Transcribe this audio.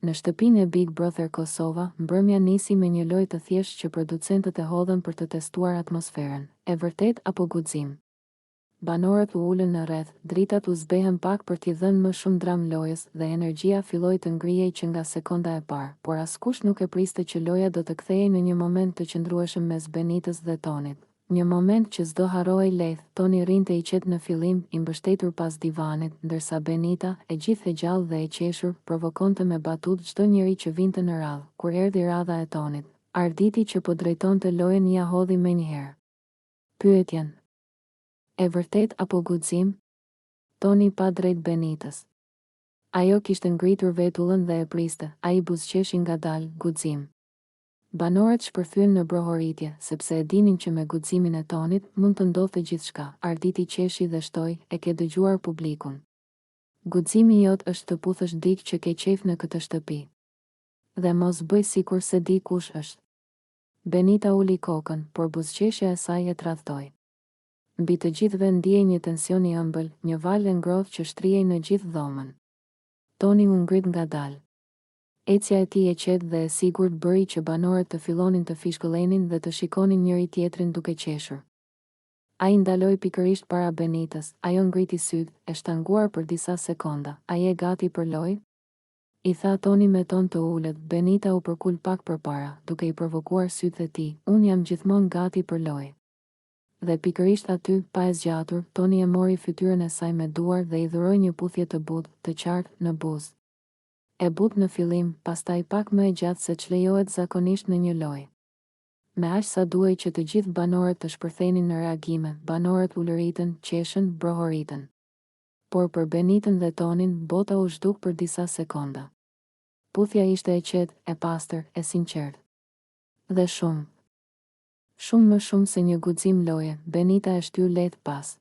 Në shtëpinë e Big Brother Kosova, mbrëmja nisi me një lojë të thjeshtë që producentët e hodhën për të testuar atmosferën. E vërtet apo guxim? Banorët u ulën në rreth, dritat u zbehen pak për t'i dhënë më shumë dram lojës dhe energjia filloi të ngrihej që nga sekonda e parë, por askush nuk e priste që loja do të kthehej në një moment të qëndrueshëm mes Benitës dhe Tonit. Një moment që s'do harrohej lehtë. Toni rrinte i qetë në fillim, i mbështetur pas divanit, ndërsa Benita, e gjithë e gjallë dhe e qeshur, provokonte me batut çdo njeri që vinte në radhë. Kur erdhi radha e Tonit, Arditi që po drejtonte lojën ja hodhi menjëherë pyetjen: e vërtet apo guxim? Toni pa drejt Benitës. Ajo kishte ngritur vetullën dhe e priste, ai buzëqeshi ngadalë, guxim. Banorët shpërthyen në brohoritje, sepse e dinin që me guximin e Tonit mund të ndodhte gjithçka. Arditi qeshi dhe shtoi, e ke dëgjuar publikun. Guximi jot është të puthësh dikë që ke qef në këtë shtëpi. Dhe mos bëj sikur se di kush është. Benita uli kokën, por buzëqeshja e saj e tradhtoi. Mbi të gjithëve ndiej një tension i ëmbël, një valë e ngrohtë që shtrihej në gjithë dhomën. Toni u ngrit ngadalë. Ecja e tij e qetë dhe e sigurt bëri që banorët të fillonin të fishkëllenin dhe të shikonin njëri tjetrin duke qeshur. Ai ndaloi pikërisht para Benitës, ajo ngriti sytë, e shtanguar për disa sekonda. A je gati për lojë? I tha Toni me ton të ulët. Benita u përkul pak përpara, duke i provokuar sytë e tij. Unë jam gjithmonë gati për lojë. Dhe pikërisht aty, pa e zgjatur, Toni e mori fytyrën e saj me duar dhe i dhuroi një puthje të butë, të qartë, në buzë. E butë në fillim, pastaj pak më e gjatë se ç'lejohet zakonisht në një lojë. Me aq sa duhej që të gjithë banorët të shpërthenin në reagime, banorët ulëritën, qeshën, brohoritën. Por për Benitën dhe Tonin, bota u zhduk për disa sekonda. Puthja ishte e qetë, e pastër, e sinqertë. Dhe shumë më shumë se një guxim loje, Benita e shtyu lehtë pas.